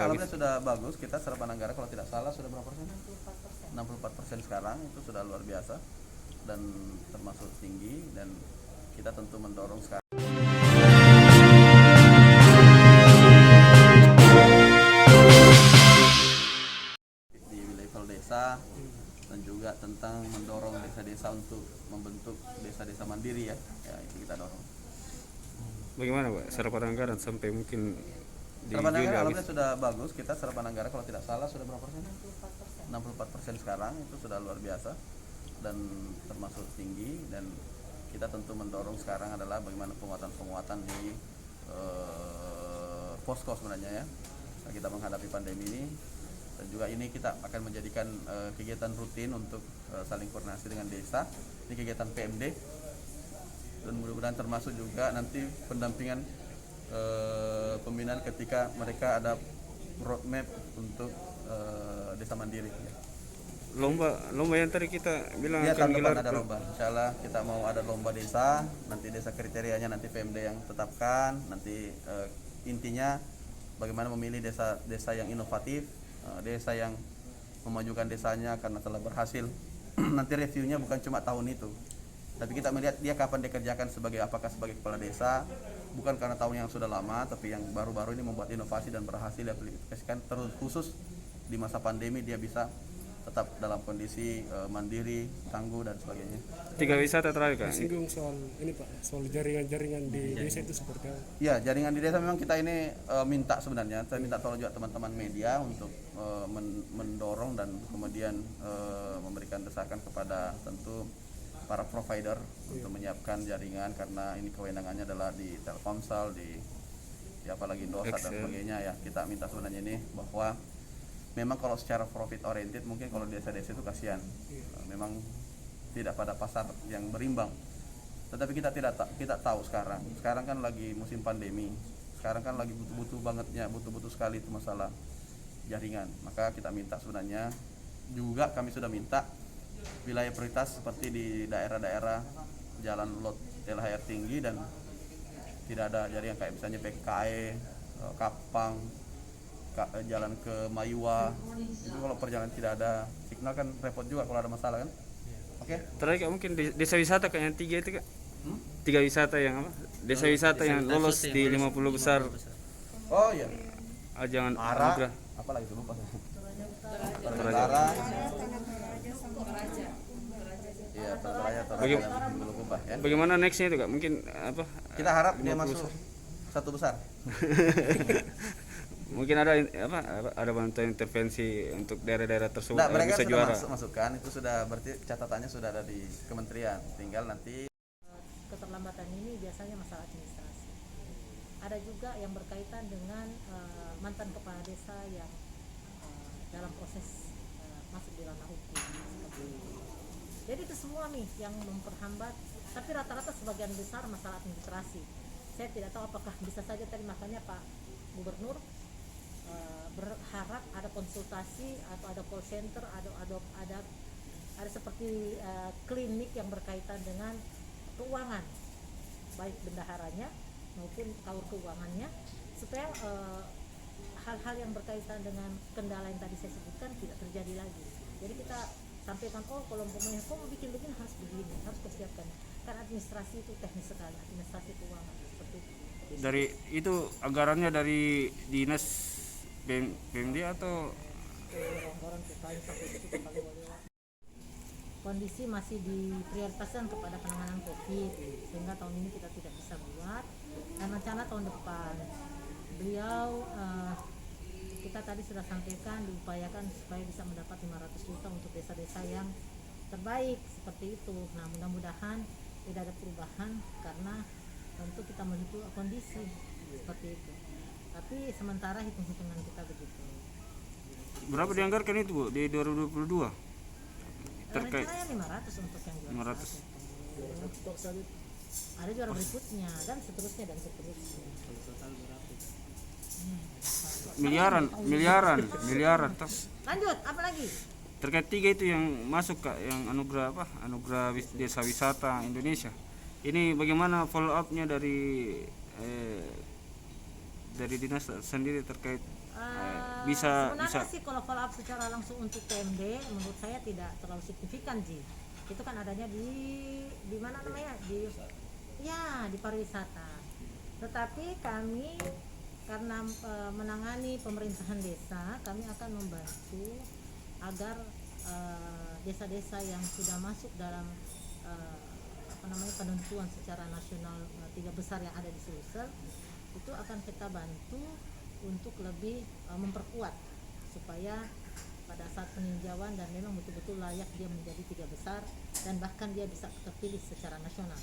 sudah habis. alhamdulillah sudah bagus. Kita serapan anggaran kalau tidak salah sudah berapa persen? 64% sekarang, itu sudah luar biasa dan termasuk tinggi, dan kita tentu mendorong sekarang di level desa, dan juga tentang mendorong desa-desa untuk membentuk desa-desa mandiri ya. Ya, itu kita dorong. Bagaimana Pak serapan anggaran sampai mungkin di Serapan Juli anggaran habis? alhamdulillah sudah bagus. Kita serapan anggaran kalau tidak salah sudah berapa persen? 64% sekarang, itu sudah luar biasa dan termasuk tinggi, dan kita tentu mendorong sekarang adalah bagaimana penguatan di posko sebenarnya ya. Nah, kita menghadapi pandemi ini, dan juga ini kita akan menjadikan kegiatan rutin untuk saling koordinasi dengan desa. Ini kegiatan PMD, dan mudah-mudahan termasuk juga nanti pendampingan pembinaan ketika mereka ada roadmap untuk desa mandiri ya. Lomba yang tadi kita bilang Ya, akan tahun depan gelar ada lomba. Insya Allah kita mau ada lomba desa. Nanti desa kriterianya nanti PMD yang tetapkan. Nanti intinya bagaimana memilih desa yang inovatif, desa yang memajukan desanya karena telah berhasil. Nanti reviewnya bukan cuma tahun itu, tapi kita melihat dia kapan dikerjakan apakah sebagai kepala desa, bukan karena tahun yang sudah lama, tapi yang baru-baru ini membuat inovasi dan berhasil diaplikasikan terus, khusus di masa pandemi dia bisa tetap dalam kondisi mandiri, tangguh dan sebagainya. 3 wisata terakhir Kak. Singgung soal ini Pak, soal jaringan-jaringan di desa itu seperti apa? Ya, jaringan di desa memang kita ini minta sebenarnya, saya minta tolong juga teman-teman media untuk mendorong dan kemudian memberikan desakan kepada tentu para provider untuk menyiapkan jaringan, karena ini kewenangannya adalah di Telkomsel, di apalagi Indosat dan sebagainya ya. Kita minta sebenarnya ini bahwa memang kalau secara profit oriented mungkin kalau desa-desa itu kasihan, memang tidak pada pasar yang berimbang. Tetapi kita tahu sekarang kan lagi musim pandemi, sekarang kan lagi butuh sekali itu masalah jaringan. Maka kita minta sebenarnya juga, kami sudah minta wilayah prioritas seperti di daerah-daerah jalan lot LHR tinggi dan tidak ada jaringan, kayak misalnya PKE, Kapang, jalan ke Mayua, itu kalau perjalanan tidak ada signal kan repot juga kalau ada masalah kan. Oke. Terakhir Kak, mungkin di desa wisata Kak yang 3 itu Kak. 3 wisata yang apa? Desa wisata yang lolos di 50 besar. Oh iya. Jangan Ara, anugerah. apa lagi tuh lupa saya. Toraja. Iya, Toraja belum ubah ya. Bagaimana nextnya itu Kak? Mungkin apa? Kita harap dia 50 masuk satu besar. Mungkin ada bantuan intervensi untuk daerah-daerah tersebut Nah, agar mereka bisa sudah juara. masukkan, itu sudah berarti catatannya sudah ada di kementerian. Tinggal nanti Keterlambatan ini biasanya masalah administrasi. Ada juga yang berkaitan dengan mantan kepala desa yang dalam proses masuk di ranah hukum. Jadi itu semua nih yang memperhambat. Tapi rata-rata sebagian besar masalah administrasi. Saya tidak tahu apakah bisa saja tadi, makanya Pak Gubernur berharap ada konsultasi atau ada call center, ada seperti klinik yang berkaitan dengan keuangan, baik bendaharanya maupun kaur keuangannya, supaya hal-hal yang berkaitan dengan kendala yang tadi saya sebutkan tidak terjadi lagi. Jadi kita sampaikan, kalau umpamanya mau bikin begini harus begini, harus persiapkan. Kan administrasi itu teknis sekali, administrasi keuangan seperti itu. Dari itu anggarannya dari dinas PMD atau kondisi masih diprioritaskan kepada penanganan COVID, sehingga tahun ini kita tidak bisa buat, dan rencana tahun depan beliau kita tadi sudah sampaikan diupayakan supaya bisa mendapat 500 juta untuk desa-desa yang terbaik seperti itu. Nah, mudah-mudahan tidak ada perubahan karena tentu kita menuju kondisi seperti itu. Tapi sementara hitung-hitungan kita begitu. berapa dianggarkan itu Bu di 2022? Terkait Rencananya 500 untuk yang juara 500. satu. Ada juara berikutnya dan seterusnya dan seterusnya. Miliaran tas. Lanjut, apa lagi? Terkait 3 itu yang masuk Kak, yang anugerah desa wisata Indonesia. Ini bagaimana follow up-nya dari dinas sendiri terkait bisa Sebenarnya sih kalau follow up secara langsung untuk PMD menurut saya tidak terlalu signifikan Ji. Itu kan adanya di mana namanya, di pariwisata. Tetapi kami karena menangani pemerintahan desa, kami akan membantu agar desa-desa yang sudah masuk dalam penentuan secara nasional 3 besar yang ada di Sulsel itu akan kita bantu untuk lebih memperkuat supaya pada saat peninjauan dan memang betul-betul layak dia menjadi 3 besar dan bahkan dia bisa terpilih secara nasional.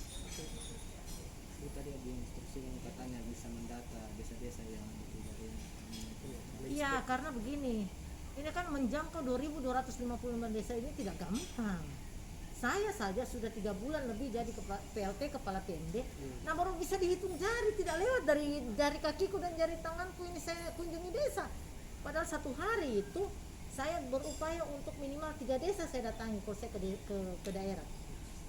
Itu tadi ada instruksi yang katanya bisa mendata desa-desa yang dari Iya, karena begini, ini kan menjangkau 2.255 desa ini tidak gampang. Saya saja sudah 3 bulan lebih jadi PLT kepala PMD. Nah baru bisa dihitung jari, tidak lewat dari jari kakiku dan jari tanganku ini saya kunjungi desa. Padahal 1 hari itu saya berupaya untuk minimal 3 desa saya datangi kalau saya ke daerah.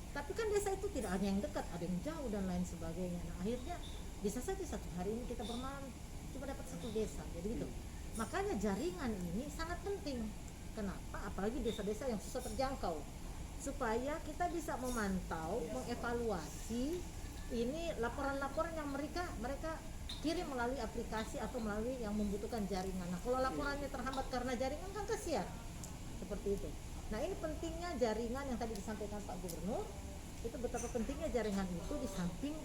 Tapi kan desa itu tidak hanya yang dekat, ada yang jauh dan lain sebagainya. Nah akhirnya bisa saja 1 hari ini kita bermalam cuma dapat 1 desa, jadi gitu. Makanya jaringan ini sangat penting. Kenapa? Apalagi desa-desa yang susah terjangkau. Supaya kita bisa memantau, mengevaluasi ini laporan-laporan yang mereka kirim melalui aplikasi atau melalui yang membutuhkan jaringan. Nah, kalau laporannya terhambat karena jaringan kan kasihan. Seperti itu. Nah, ini pentingnya jaringan yang tadi disampaikan Pak Gubernur. Itu betapa pentingnya jaringan itu di samping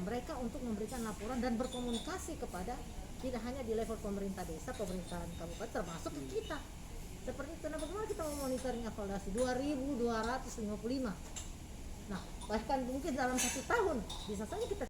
mereka untuk memberikan laporan dan berkomunikasi kepada tidak hanya di level pemerintah desa, pemerintahan kabupaten, termasuk ke kita. Seperti itu, nah bagaimana kita memonitoring evaluasi 2.255. Nah, bahkan mungkin dalam 1 tahun bisa saja kita